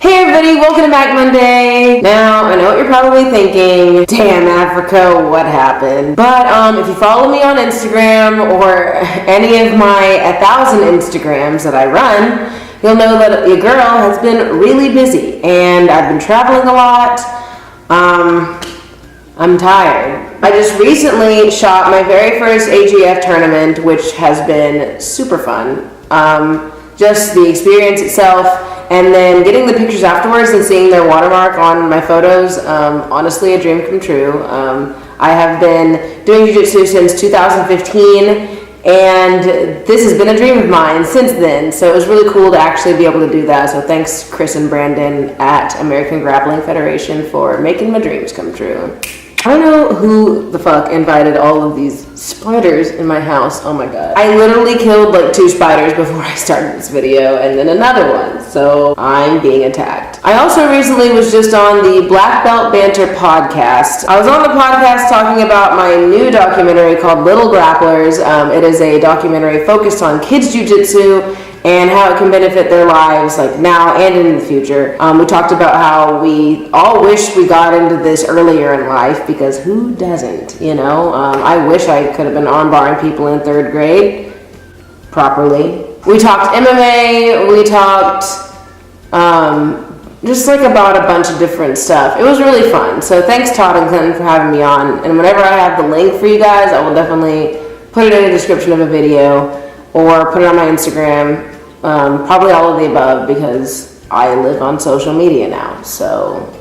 Hey everybody, welcome to Back Monday. Now, I know what you're probably thinking, damn Africa, what happened? But if you follow me on Instagram or any of my 1,000 Instagrams that I run, you'll know that your girl has been really busy and I've been traveling a lot. I'm tired. I just recently shot my very first AGF tournament, which has been super fun. Just the experience itself, and then getting the pictures afterwards and seeing their watermark on my photos, honestly a dream come true. I have been doing jiu-jitsu since 2015, and this has been a dream of mine since then, so it was really cool to actually be able to do that. So thanks Chris and Brandon at American Grappling Federation for making my dreams come true. I don't know who the fuck invited all of these spiders in my house. Oh my god. I literally killed like 2 spiders before I started this video and then another one. So I'm being attacked. I also recently was just on the Black Belt Banter podcast. I was on the podcast talking about my new documentary called Little Grapplers. It is a documentary focused on kids jiu-jitsu and how it can benefit their lives like now and in the future. We talked about how we all wish we got into this earlier in life, because who doesn't, you know? I wish I could have been armbarring people in 3rd grade properly. We talked MMA, we talked just like about a bunch of different stuff. It was really fun. So thanks Todd and Clinton for having me on, and whenever I have the link for you guys, I will definitely put it in the description of a video or put it on my Instagram. Probably all of the above, because I live on social media now. So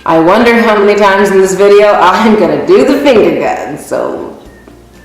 I wonder how many times in this video I'm gonna do the finger gun. So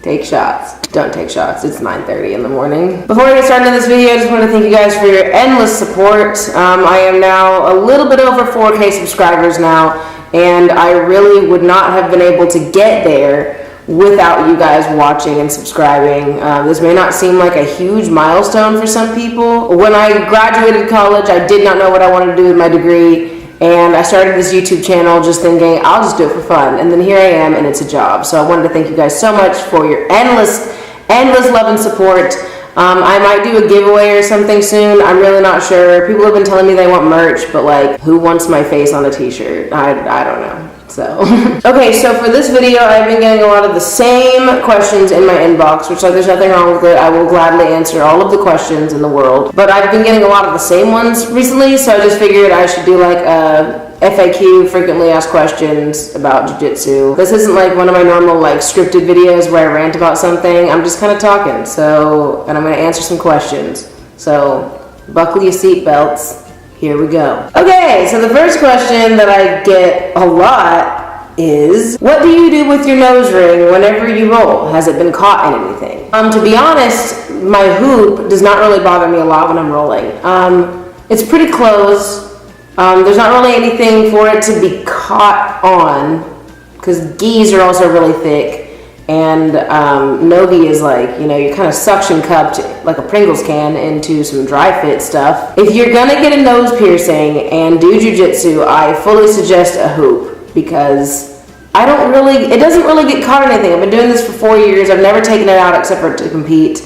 take shots. Don't take shots. It's 9:30 in the morning. Before I get started in this video, I just want to thank you guys for your endless support. I am now a little bit over 4K subscribers now, and I really would not have been able to get there without you guys watching and subscribing. This may not seem like a huge milestone for some people. When I graduated college, I did not know what I wanted to do with my degree, and I started this YouTube channel just thinking, I'll just do it for fun. And then here I am, and it's a job. So I wanted to thank you guys so much for your endless love and support. I might do a giveaway or something soon. I'm really not sure. People have been telling me they want merch, but like, who wants my face on a t-shirt? I don't know. So, okay, so for this video, I've been getting a lot of the same questions in my inbox, which like there's nothing wrong with it. I will gladly answer all of the questions in the world, but I've been getting a lot of the same ones recently, so I just figured I should do like a FAQ, frequently asked questions about jiu-jitsu. This isn't like one of my normal like scripted videos where I rant about something. I'm just kind of talking, and I'm going to answer some questions. So buckle your seatbelts. Here we go. Okay, so the first question that I get a lot is, what do you do with your nose ring whenever you roll? Has it been caught in anything? To be honest, my hoop does not really bother me a lot when I'm rolling. It's pretty close. There's not really anything for it to be caught on, because gis are also really thick. And no-gi is like, you know, you're kind of suction cupped like a Pringles can into some dry fit stuff. If you're gonna get a nose piercing and do jiu-jitsu, I fully suggest a hoop, because it doesn't really get caught in anything. I've been doing this for 4 years. I've never taken it out except for to compete,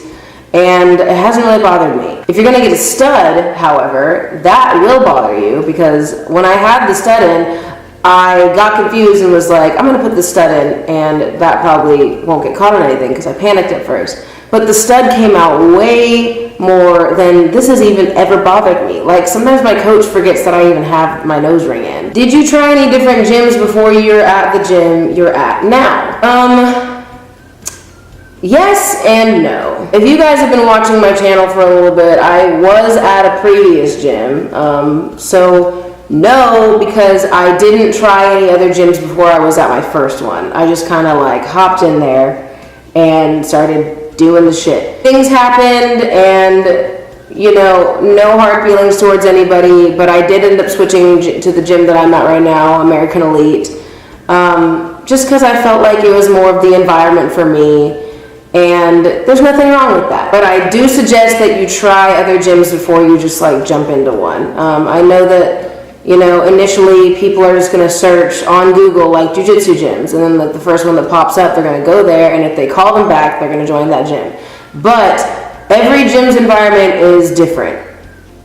and it hasn't really bothered me. If you're gonna get a stud, however, that will bother you, because when I had the stud in, I got confused and was like, I'm going to put the stud in, and that probably won't get caught on anything, because I panicked at first. But the stud came out way more than this has even ever bothered me. Like, sometimes my coach forgets that I even have my nose ring in. Did you try any different gyms before you're at the gym you're at now? Yes and no. If you guys have been watching my channel for a little bit, I was at a previous gym, so no, because I didn't try any other gyms before I was at my first one. I just kind of like hopped in there and started doing the shit. Things happened, and you know, no hard feelings towards anybody, but I did end up switching to the gym that I'm at right now, American Elite, just because I felt like it was more of the environment for me, and there's nothing wrong with that. But I do suggest that you try other gyms before you just like jump into one. I know that, you know, initially people are just going to search on Google like jiu-jitsu gyms, and then like the first one that pops up, they're going to go there, and if they call them back, they're going to join that gym. But every gym's environment is different.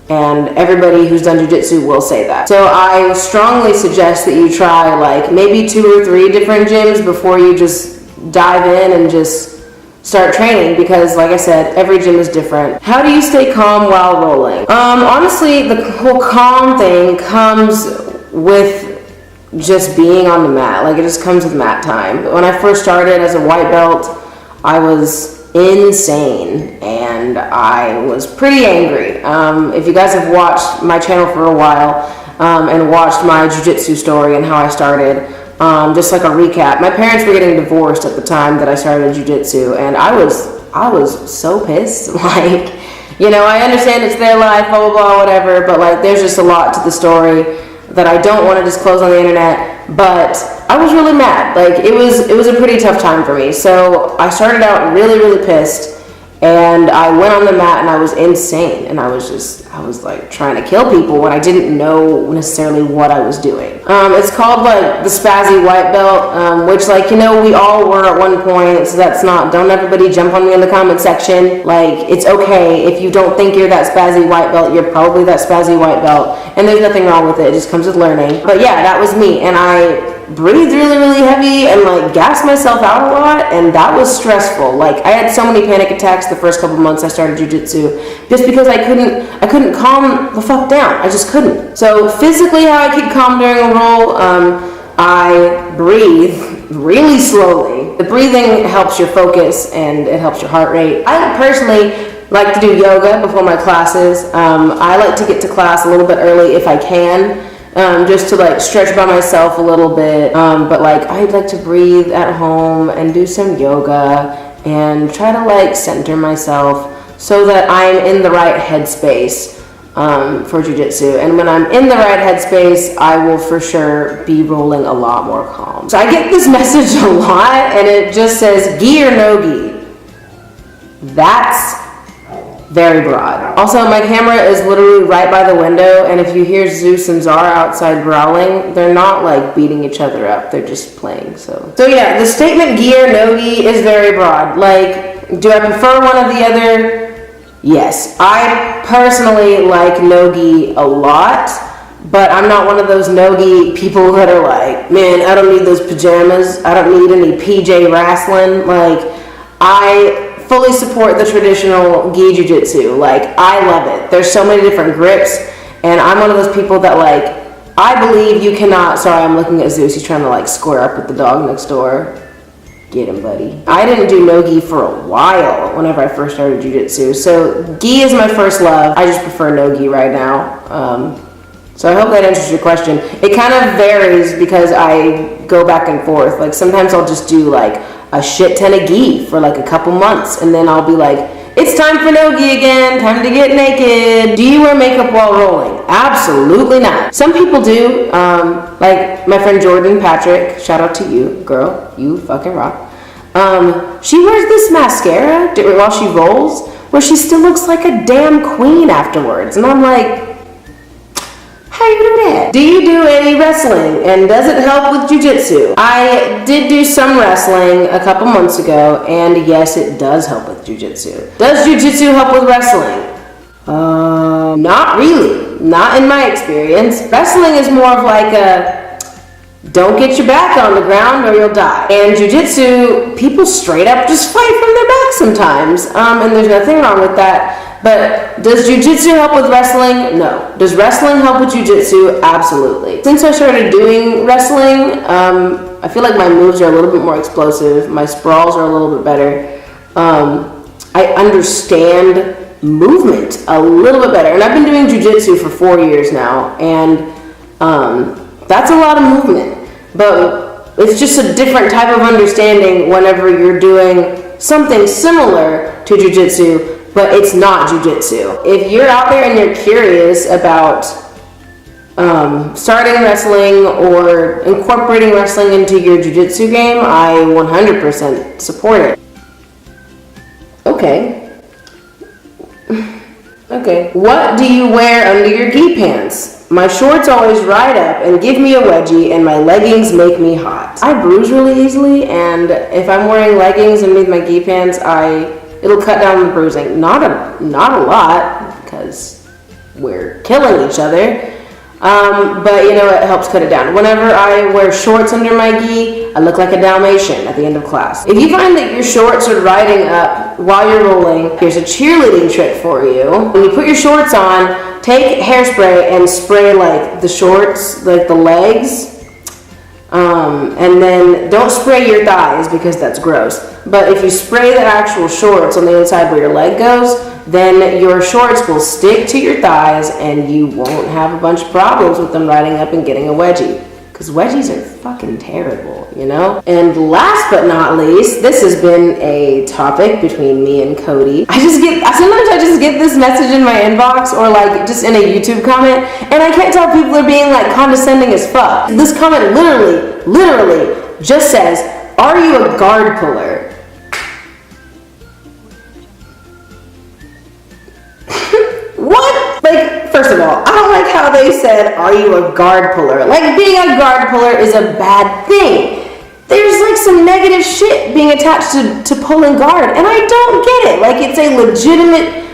And everybody who's done jiu-jitsu will say that. So I strongly suggest that you try like maybe 2 or 3 different gyms before you just dive in and just start training, because like I said, every gym is different. How do you stay calm while rolling? Honestly, the whole calm thing comes with just being on the mat. Like, it just comes with mat time. When I first started as a white belt, I was insane and I was pretty angry. If you guys have watched my channel for a while and watched my jiu-jitsu story and how I started, just like a recap, my parents were getting divorced at the time that I started jiu-jitsu, and I was so pissed. Like, you know, I understand it's their life, blah blah blah, whatever, but like there's just a lot to the story that I don't want to disclose on the internet. But I was really mad. Like, it was a pretty tough time for me. So I started out really pissed, and I went on the mat and I was insane, and I was like trying to kill people when I didn't know necessarily what I was doing. It's called like the spazzy white belt, which, like, you know, we all were at one point, so don't everybody jump on me in the comment section. Like, it's okay if you don't think you're that spazzy white belt, you're probably that spazzy white belt, and there's nothing wrong with it, it just comes with learning. But yeah, that was me, and I breathed really heavy and like gassed myself out a lot, and that was stressful. Like, I had so many panic attacks the first couple months I started jiu-jitsu, just because I couldn't calm the fuck down. I just couldn't. So physically, how I keep calm during a roll, I breathe really slowly. The breathing helps your focus and it helps your heart rate. I personally like to do yoga before my classes. I like to get to class a little bit early if I can, just to like stretch by myself a little bit. But like, I'd like to breathe at home and do some yoga and try to like center myself so that I'm in the right headspace for jiu-jitsu. And when I'm in the right headspace, I will for sure be rolling a lot more calm. So I get this message a lot, and it just says gi or no gi. That's very broad. Also, my camera is literally right by the window, and if you hear Zeus and Zara outside growling, they're not like beating each other up, they're just playing. So yeah, the statement gi or no gi is very broad. Like, do I prefer one or the other? Yes, I personally like no-gi a lot, but I'm not one of those no-gi people that are like, man, I don't need those pajamas, I don't need any PJ wrestling. Like, I fully support the traditional gi jiu-jitsu. Like, I love it. There's so many different grips, and I'm one of those people that, like, I believe you cannot, sorry, I'm looking at Zeus, he's trying to like square up with the dog next door. Get him, buddy. I didn't do no-gi for a while whenever I first started jiu-jitsu. So gi is my first love. I just prefer no-gi right now. So I hope that answers your question. It kind of varies because I go back and forth. Like, sometimes I'll just do like a shit ton of gi for like a couple months, and then I'll be like, it's time for no-gi again, time to get naked. Do you wear makeup while rolling? Absolutely not. Some people do, like my friend Jordan Patrick, shout out to you, girl, you fucking rock. She wears this mascara while she rolls, where she still looks like a damn queen afterwards. And I'm like, how you do that? Do you do any wrestling? And does it help with jiu-jitsu? I did do some wrestling a couple months ago, and yes, it does help with jiu-jitsu. Does jiu-jitsu help with wrestling? Not really. Not in my experience. Wrestling is more of like a, don't get your back on the ground or you'll die. And jiu-jitsu, people straight up just fight from their back sometimes. And there's nothing wrong with that. But does jiu-jitsu help with wrestling? No. Does wrestling help with jiu-jitsu? Absolutely. Since I started doing wrestling, I feel like my moves are a little bit more explosive. My sprawls are a little bit better. I understand movement a little bit better. And I've been doing jiu-jitsu for 4 years now. And that's a lot of movement. But it's just a different type of understanding whenever you're doing something similar to jiu-jitsu, but it's not jiu-jitsu. If you're out there and you're curious about starting wrestling or incorporating wrestling into your jiu-jitsu game, I 100% support it. Okay. Okay. What do you wear under your gi pants? My shorts always ride up and give me a wedgie, and my leggings make me hot. I bruise really easily, and if I'm wearing leggings underneath my gi pants, it'll cut down the bruising. Not a lot, because we're killing each other. But you know, it helps cut it down. Whenever I wear shorts under my gi, I look like a Dalmatian at the end of class. If you find that your shorts are riding up while you're rolling, here's a cheerleading trick for you. When you put your shorts on, take hairspray and spray like the shorts, like the legs. And then don't spray your thighs because that's gross. But if you spray the actual shorts on the inside where your leg goes, then your shorts will stick to your thighs and you won't have a bunch of problems with them riding up and getting a wedgie. Because wedgies are fucking terrible, you know? And last but not least, this has been a topic between me and Cody. Sometimes I just get this message in my inbox or like just in a YouTube comment, and I can't tell people are being like condescending as fuck. This comment literally just says, "Are you a guard puller?" What? Like, first of all, I don't like how they said, "Are you a guard puller?" Like, being a guard puller is a bad thing. There's like some negative shit being attached to pulling guard, and I don't get it. Like, it's a legitimate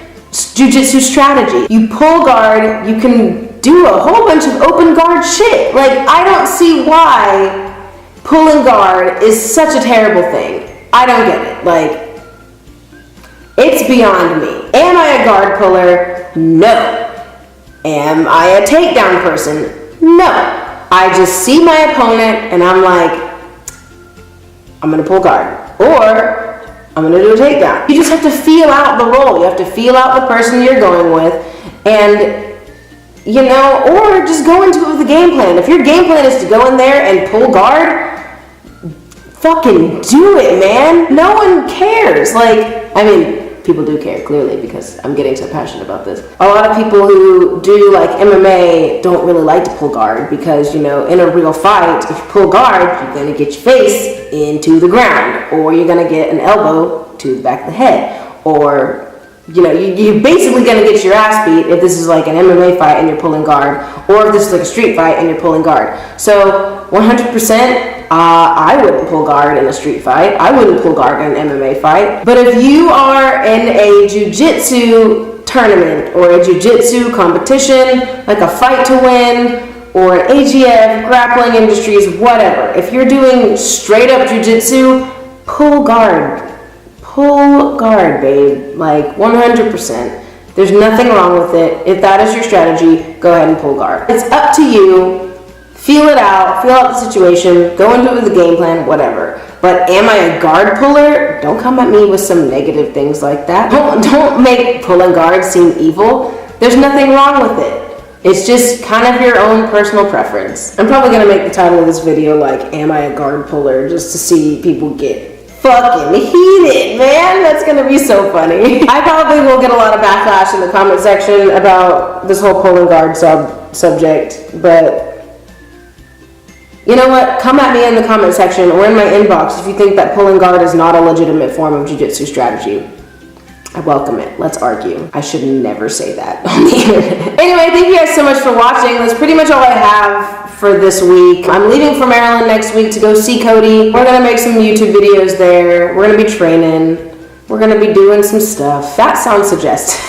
jiu-jitsu strategy. You pull guard, you can do a whole bunch of open guard shit. Like, I don't see why pulling guard is such a terrible thing. I don't get it. Like, it's beyond me. Am I a guard puller? No. Am I a takedown person? No. I just see my opponent and I'm like, I'm gonna pull guard, or I'm gonna do a takedown. You just have to feel out the role. You have to feel out the person you're going with, and you know, or just go into it with a game plan. If your game plan is to go in there and pull guard, fucking do it, man. No one cares. Like, I mean, people do care, clearly, because I'm getting so passionate about this. A lot of people who do like MMA don't really like to pull guard because, you know, in a real fight, if you pull guard, you're gonna get your face into the ground, or you're gonna get an elbow to the back of the head, or, you know, you're basically gonna get your ass beat if this is like an MMA fight and you're pulling guard, or if this is like a street fight and you're pulling guard. So 100%, I wouldn't pull guard in a street fight. I wouldn't pull guard in an MMA fight. But if you are in a jiu-jitsu tournament or a jiu-jitsu competition, like a fight to win, or an AGF, grappling industries, whatever. If you're doing straight up jiu-jitsu, pull guard. Pull guard, babe. Like 100%. There's nothing wrong with it. If that is your strategy, go ahead and pull guard. It's up to you. Feel it out, feel out the situation, go into it with a game plan, whatever. But am I a guard puller? Don't come at me with some negative things like that. Don't make pulling guard seem evil. There's nothing wrong with it. It's just kind of your own personal preference. I'm probably gonna make the title of this video like, "Am I a guard puller?" just to see people get fucking heated, man. That's gonna be so funny. I probably will get a lot of backlash in the comment section about this whole pulling guard subject, but you know what? Come at me in the comment section or in my inbox if you think that pulling guard is not a legitimate form of jiu-jitsu strategy. I welcome it. Let's argue. I should never say that on the internet. Anyway, thank you guys so much for watching. That's pretty much all I have for this week. I'm leaving for Maryland next week to go see Cody. We're gonna make some YouTube videos there. We're gonna be training. We're gonna be doing some stuff. That sounds suggestive.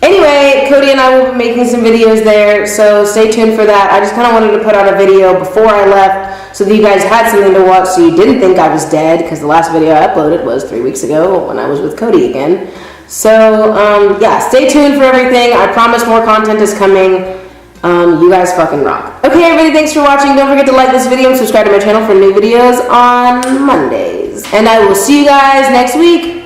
Anyway, Cody and I will be making some videos there, so stay tuned for that. I just kind of wanted to put out a video before I left so that you guys had something to watch so you didn't think I was dead, because the last video I uploaded was 3 weeks ago when I was with Cody again. So, yeah, stay tuned for everything. I promise more content is coming. You guys fucking rock. Okay, everybody, thanks for watching. Don't forget to like this video and subscribe to my channel for new videos on Mondays. And I will see you guys next week.